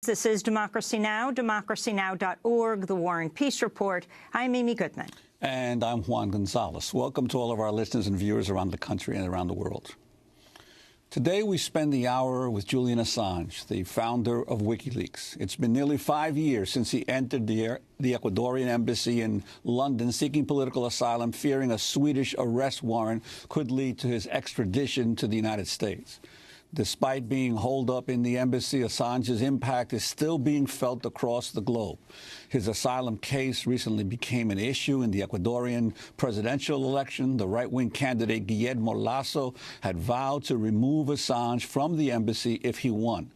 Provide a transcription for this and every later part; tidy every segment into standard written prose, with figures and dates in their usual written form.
This is Democracy Now!, democracynow.org, The War and Peace Report. I'm Amy Goodman. And I'm Juan Gonzalez. Welcome to all of our listeners and viewers around the country and around the world. Today, we spend the hour with Julian Assange, the founder of WikiLeaks. It's been nearly 5 years since he entered the Ecuadorian embassy in London seeking political asylum, fearing a Swedish arrest warrant could lead to his extradition to the United States. Despite being holed up in the embassy, Assange's impact is still being felt across the globe. His asylum case recently became an issue in the Ecuadorian presidential election. The right-wing candidate Guillermo Lasso had vowed to remove Assange from the embassy if he won.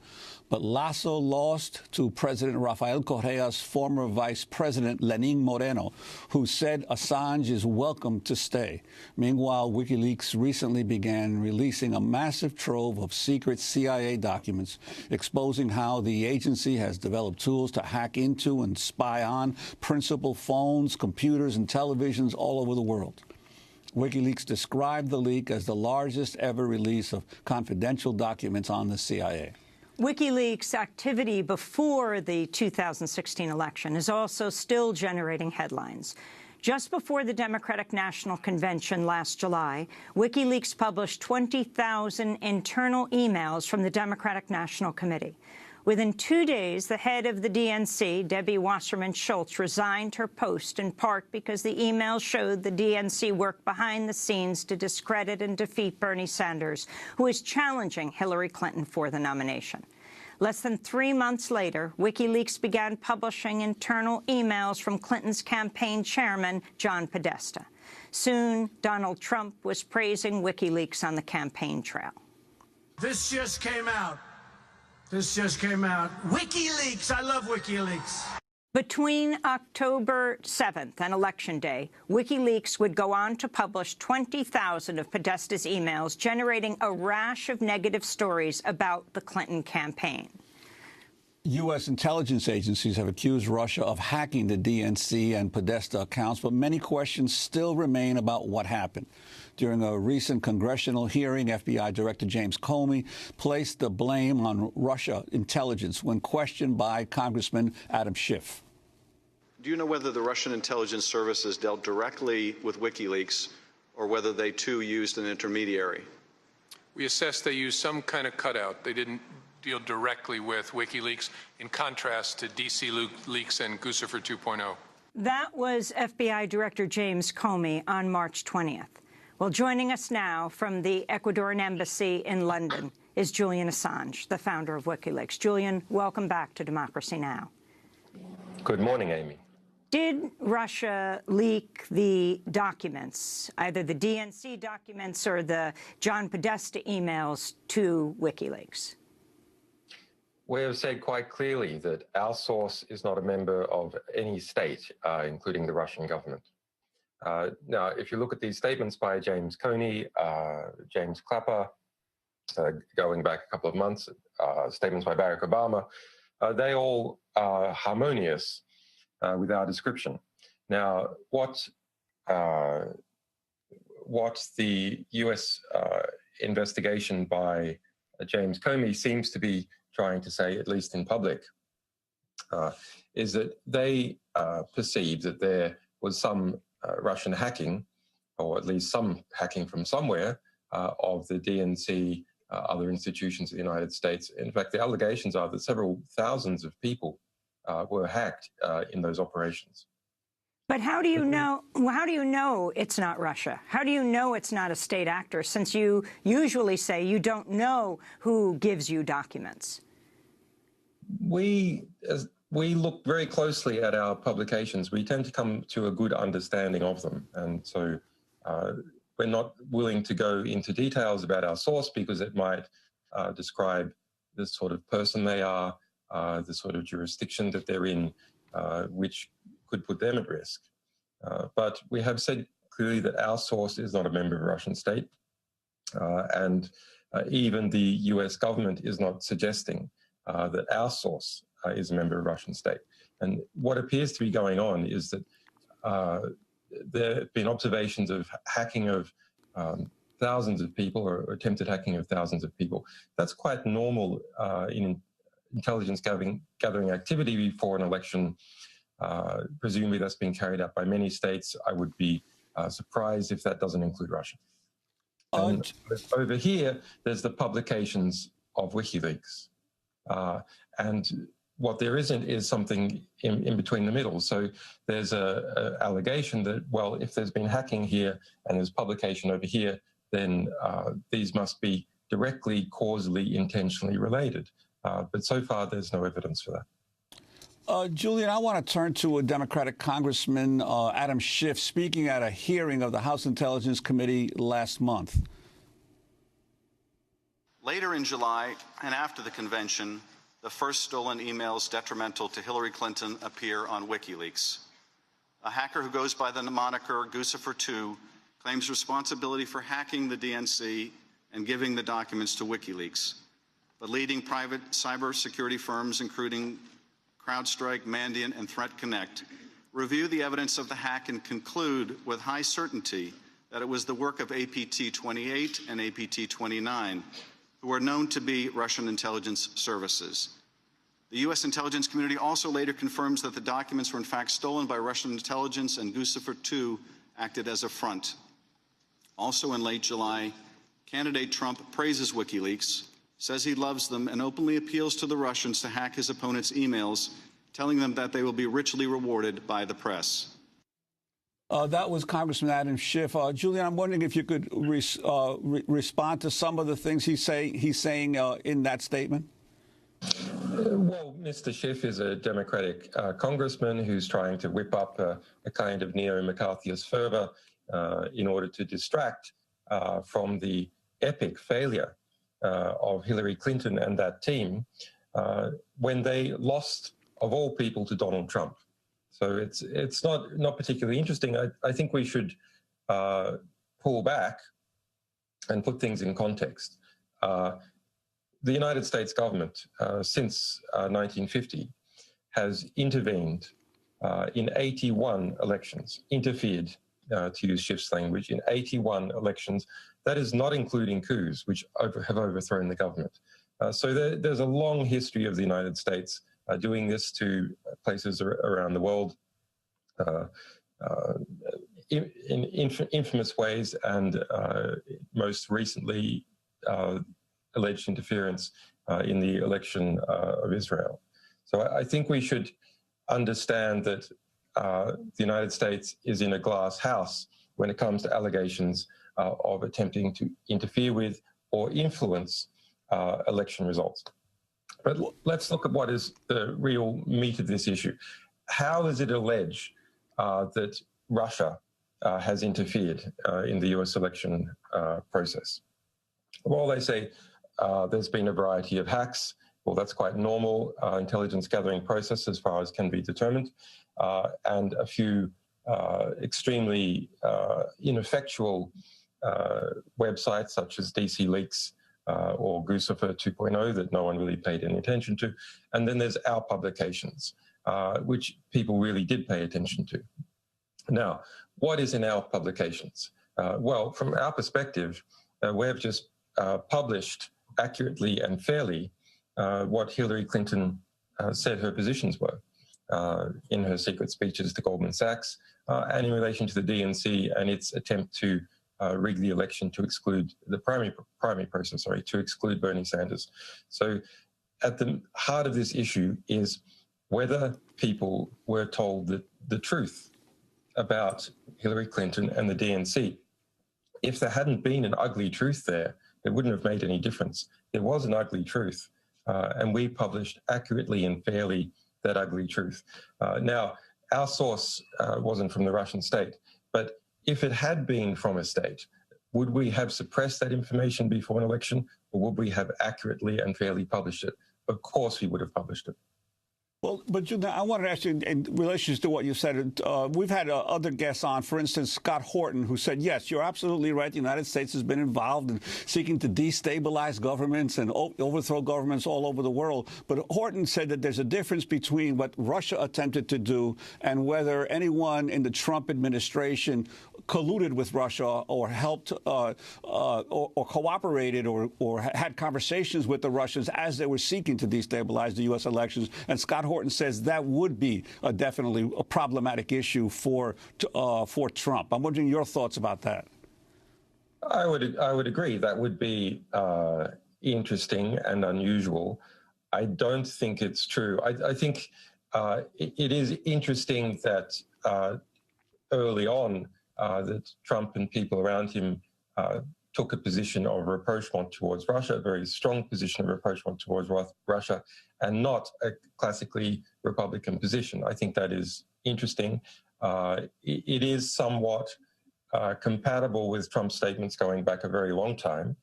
But Lasso lost to President Rafael Correa's former vice president, Lenín Moreno, who said Assange is welcome to stay. Meanwhile, WikiLeaks recently began releasing a massive trove of secret CIA documents exposing how the agency has developed tools to hack into and spy on principal phones, computers, and televisions all over the world. WikiLeaks described the leak as the largest ever release of confidential documents on the CIA. WikiLeaks' activity before the 2016 election is also still generating headlines. Just before the Democratic National Convention last July, WikiLeaks published 20,000 internal emails from the Democratic National Committee. Within 2 days, the head of the DNC, Debbie Wasserman Schultz, resigned her post, in part because the emails showed the DNC worked behind the scenes to discredit and defeat Bernie Sanders, who is challenging Hillary Clinton for the nomination. Less than 3 months later, WikiLeaks began publishing internal emails from Clinton's campaign chairman, John Podesta. Soon, Donald Trump was praising WikiLeaks on the campaign trail. This just came out. WikiLeaks, I love WikiLeaks. Between October 7th and Election Day, WikiLeaks would go on to publish 20,000 of Podesta's emails, generating a rash of negative stories about the Clinton campaign. U.S. intelligence agencies have accused Russia of hacking the DNC and Podesta accounts, but many questions still remain about what happened. During a recent congressional hearing, FBI Director James Comey placed the blame on Russia intelligence when questioned by Congressman Adam Schiff. Do you know whether the Russian intelligence services dealt directly with WikiLeaks or whether they, too, used an intermediary? We assessed they used some kind of cutout. They didn't deal directly with WikiLeaks, in contrast to DC Leaks and Guccifer 2.0. That was FBI Director James Comey on March 20th. Well, joining us now from the Ecuadorian embassy in London is Julian Assange, the founder of WikiLeaks. Julian, welcome back to Democracy Now! Good morning, Amy. Did Russia leak the documents, either the DNC documents or the John Podesta emails, to WikiLeaks? We have said quite clearly that our source is not a member of any state, including the Russian government. Now, if you look at these statements by James Comey, James Clapper, going back a couple of months, statements by Barack Obama, they all are harmonious with our description. Now, what the U.S. investigation by James Comey seems to be trying to say, at least in public, is that they perceived that there was some Russian hacking, or at least some hacking from somewhere, of the DNC, other institutions of the United States. In fact, the allegations are that several thousands of people were hacked in those operations. But how do you know? How do you know it's not Russia? How do you know it's not a state actor? Since you usually say you don't know who gives you documents. We look very closely at our publications. We tend to come to a good understanding of them, and so we're not willing to go into details about our source because it might describe the sort of person they are, the sort of jurisdiction that they're in, which could put them at risk. But we have said clearly that our source is not a member of a Russian state, and even the US government is not suggesting that our source is a member of a Russian state. And what appears to be going on is that there have been observations of hacking of thousands of people, or attempted hacking of thousands of people. That's quite normal in intelligence gathering activity before an election, presumably that's being carried out by many states. I would be surprised if that doesn't include Russia. And over here, there's the publications of WikiLeaks. And what there isn't is something in between the middle. So there's a allegation that, well, if there's been hacking here and there's publication over here, then these must be directly, causally, intentionally related. But so far, there's no evidence for that. Julian, I want to turn to a Democratic Congressman, Adam Schiff, speaking at a hearing of the House Intelligence Committee last month. Later in July and after the convention, the first stolen emails detrimental to Hillary Clinton appear on WikiLeaks. A hacker who goes by the moniker Guccifer2 claims responsibility for hacking the DNC and giving the documents to WikiLeaks. But leading private cybersecurity firms, including CrowdStrike, Mandiant, and ThreatConnect, review the evidence of the hack and conclude with high certainty that it was the work of APT-28 and APT-29, who are known to be Russian intelligence services. The U.S. intelligence community also later confirms that the documents were in fact stolen by Russian intelligence, and Guccifer2 acted as a front. Also in late July, candidate Trump praises WikiLeaks, says he loves them, and openly appeals to the Russians to hack his opponents' emails, telling them that they will be richly rewarded by the press. That was Congressman Adam Schiff. Julian, I'm wondering if you could respond to some of the things he's saying in that statement. Well, Mr. Schiff is a Democratic congressman who's trying to whip up a kind of neo-McCarthyist fervor in order to distract from the epic failure of Hillary Clinton and that team when they lost, of all people, to Donald Trump. So it's not particularly interesting. I think we should pull back and put things in context. The United States government, since 1950, has intervened in 81 elections, interfered, to use Schiff's language, in 81 elections. That is not including coups, which have overthrown the government. So there's a long history of the United States doing this to places around the world in infamous ways, and most recently alleged interference in the election of Israel. So I think we should understand that the United States is in a glass house when it comes to allegations of attempting to interfere with or influence election results. But let's look at what is the real meat of this issue. How does it allege that Russia has interfered in the US election process? Well, they say there's been a variety of hacks. Well, that's quite normal intelligence gathering process as far as can be determined, and a few extremely ineffectual websites such as DC Leaks or Guccifer 2.0 that no one really paid any attention to. And then there's our publications, which people really did pay attention to. Now, what is in our publications? Well, from our perspective, we have just published accurately and fairly what Hillary Clinton said her positions were in her secret speeches to Goldman Sachs and in relation to the DNC and its attempt to rig the election to exclude the primary process, to exclude Bernie Sanders. So at the heart of this issue is whether people were told the truth about Hillary Clinton and the DNC. If there hadn't been an ugly truth there, it wouldn't have made any difference. There was an ugly truth, and we published accurately and fairly that ugly truth. Now, our source wasn't from the Russian state, but if it had been from a state, would we have suppressed that information before an election, or would we have accurately and fairly published it? Of course we would have published it. Well, but I wanted to ask you, in relation to what you said, we've had other guests on, for instance, Scott Horton, who said, yes, you're absolutely right. The United States has been involved in seeking to destabilize governments and overthrow governments all over the world. But Horton said that there's a difference between what Russia attempted to do and whether anyone in the Trump administration colluded with Russia or helped or cooperated or had conversations with the Russians as they were seeking to destabilize the U.S. elections. And Scott Horton says that would be definitely a problematic issue for Trump. I'm wondering your thoughts about that. I would agree. That would be interesting and unusual. I don't think it's true. I think it is interesting that early on that Trump and people around him took a position of rapprochement towards Russia, a very strong position of rapprochement towards Russia, and not a classically Republican position. I think that is interesting. It is somewhat compatible with Trump's statements going back a very long time.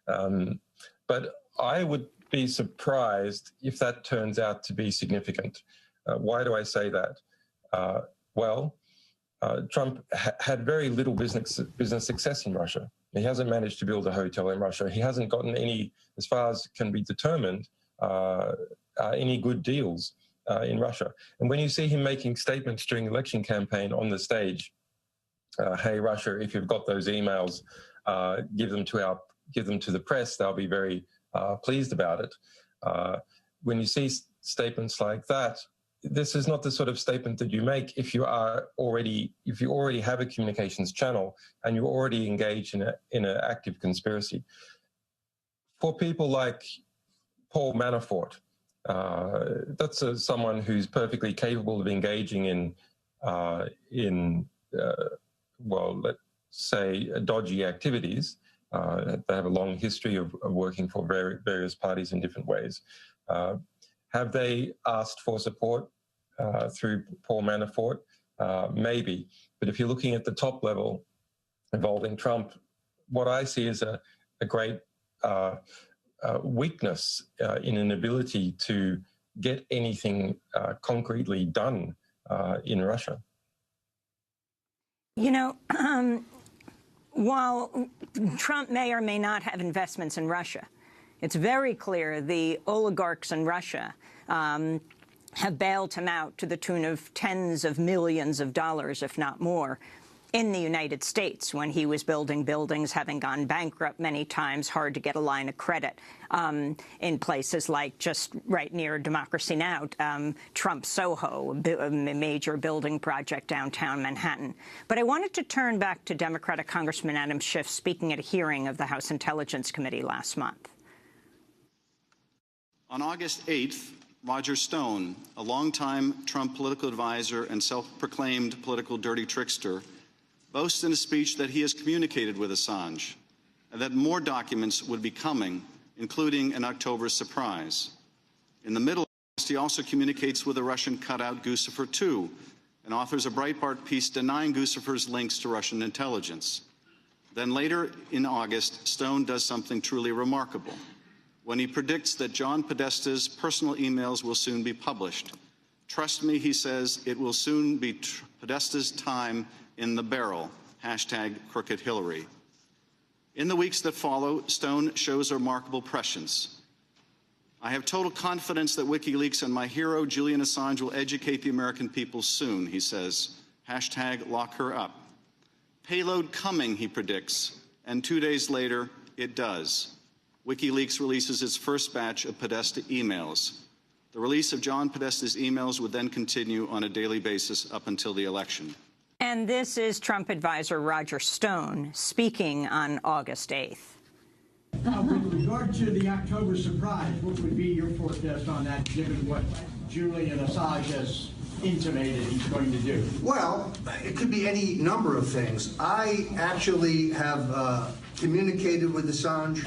But I would be surprised if that turns out to be significant. Why do I say that? Trump had very little business success in Russia. He hasn't managed to build a hotel in Russia. He hasn't gotten any, as far as can be determined, any good deals in Russia. And when you see him making statements during the election campaign on the stage, hey, Russia, if you've got those emails, give them to the press. They'll be very pleased about it. When you see statements like that, this is not the sort of statement that you make if you already have a communications channel and you're already engaged in an active conspiracy. For people like Paul Manafort, that's someone who's perfectly capable of engaging in let's say, dodgy activities. They have a long history of working for various parties in different ways. Have they asked for support through Paul Manafort? Maybe. But if you're looking at the top level involving Trump, what I see is a great weakness in an ability to get anything concretely done in Russia. You know, while Trump may or may not have investments in Russia, it's very clear the oligarchs in Russia have bailed him out to the tune of tens of millions of dollars, if not more, in the United States when he was building buildings, having gone bankrupt many times, hard to get a line of credit in places like just right near Democracy Now!, Trump Soho, a major building project downtown Manhattan. But I wanted to turn back to Democratic Congressman Adam Schiff speaking at a hearing of the House Intelligence Committee last month. On August 8th, Roger Stone, a longtime Trump political advisor and self-proclaimed political dirty trickster, boasts in a speech that he has communicated with Assange and that more documents would be coming, including an October surprise. In the middle of August, he also communicates with a Russian cutout, Guccifer 2, and authors a Breitbart piece denying Guccifer's links to Russian intelligence. Then later in August, Stone does something truly remarkable when he predicts that John Podesta's personal emails will soon be published. Trust me, he says, it will soon be Podesta's time in the barrel, #CrookedHillary. In the weeks that follow, Stone shows a remarkable prescience. I have total confidence that WikiLeaks and my hero, Julian Assange, will educate the American people soon, he says, #LockHerUp. Payload coming, he predicts, and 2 days later, it does. WikiLeaks releases its first batch of Podesta emails. The release of John Podesta's emails would then continue on a daily basis up until the election. And this is Trump advisor Roger Stone speaking on August 8th. With regard to the October surprise, what would be your forecast on that, given what Julian Assange has intimated he's going to do? Well, it could be any number of things. I actually have communicated with Assange.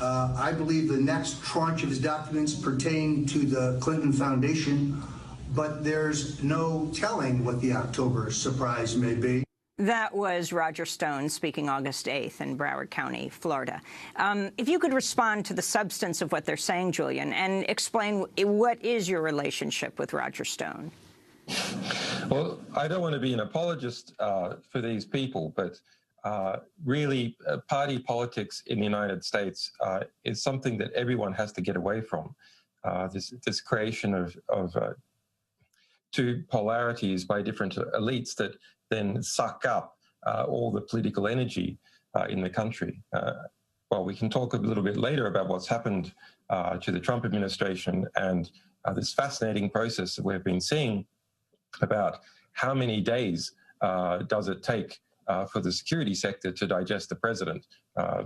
I believe the next tranche of his documents pertain to the Clinton Foundation, but there's no telling what the October surprise may be. That was Roger Stone speaking August 8th in Broward County, Florida. If you could respond to the substance of what they're saying, Julian, and explain what is your relationship with Roger Stone? Well, I don't want to be an apologist for these people, but really party politics in the United States is something that everyone has to get away from. This creation of two polarities by different elites that then suck up all the political energy in the country. Well, we can talk a little bit later about what's happened to the Trump administration and this fascinating process that we've been seeing about how many days does it take for the security sector to digest the president.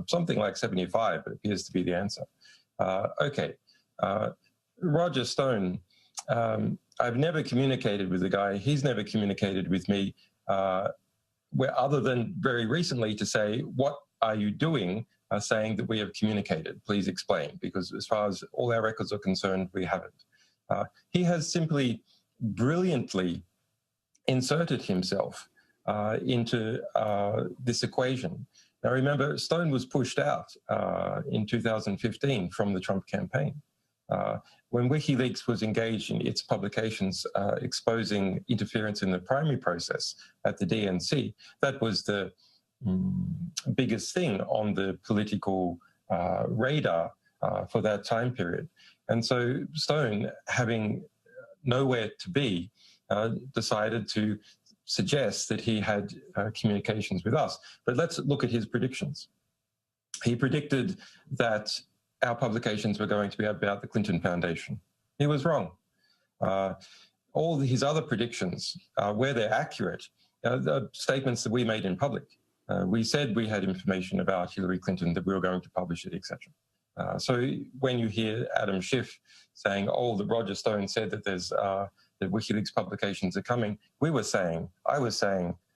Something like 75 appears to be the answer. Okay, Roger Stone, I've never communicated with the guy. He's never communicated with me, where other than very recently to say, what are you doing, saying that we have communicated? Please explain, because as far as all our records are concerned, we haven't. He has simply brilliantly inserted himself into this equation. Now, remember, Stone was pushed out in 2015 from the Trump campaign. When WikiLeaks was engaged in its publications exposing interference in the primary process at the DNC, that was the biggest thing on the political radar for that time period. And so Stone, having nowhere to be, decided to suggest that he had communications with us. But let's look at his predictions. He predicted that our publications were going to be about the Clinton Foundation. He was wrong. All his other predictions, where they're accurate, the statements that we made in public. We said we had information about Hillary Clinton, that we were going to publish it, etc. So when you hear Adam Schiff saying, oh, that Roger Stone said that there's that WikiLeaks publications are coming, I was saying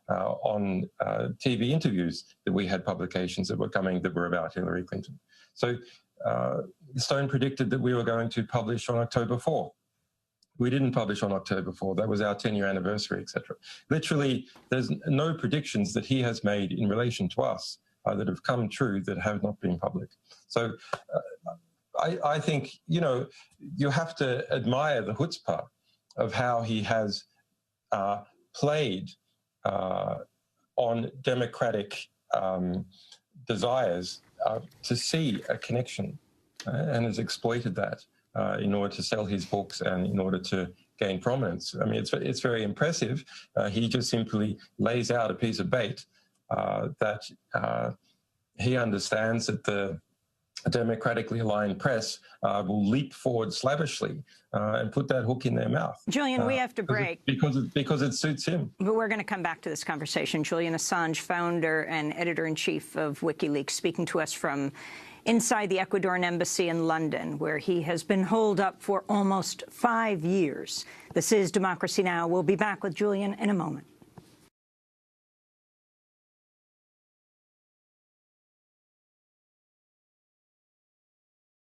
on TV interviews that we had publications that were coming that were about Hillary Clinton. So Stone predicted that we were going to publish on October 4th. We didn't publish on October 4th. That was our 10-year anniversary, etc. Literally, there's no predictions that he has made in relation to us that have come true that have not been public. So I think, you know, you have to admire the chutzpah of how he has played on democratic desires to see a connection and has exploited that in order to sell his books and in order to gain prominence. I mean, it's very impressive. He just simply lays out a piece of bait that he understands that the democratically aligned press will leap forward slavishly and put that hook in their mouth. Julian, we have to break. Because it suits him. But we're going to come back to this conversation. Julian Assange, founder and editor-in-chief of WikiLeaks, speaking to us from inside the Ecuadorian embassy in London, where he has been holed up for almost 5 years. This is Democracy Now! We'll be back with Julian in a moment.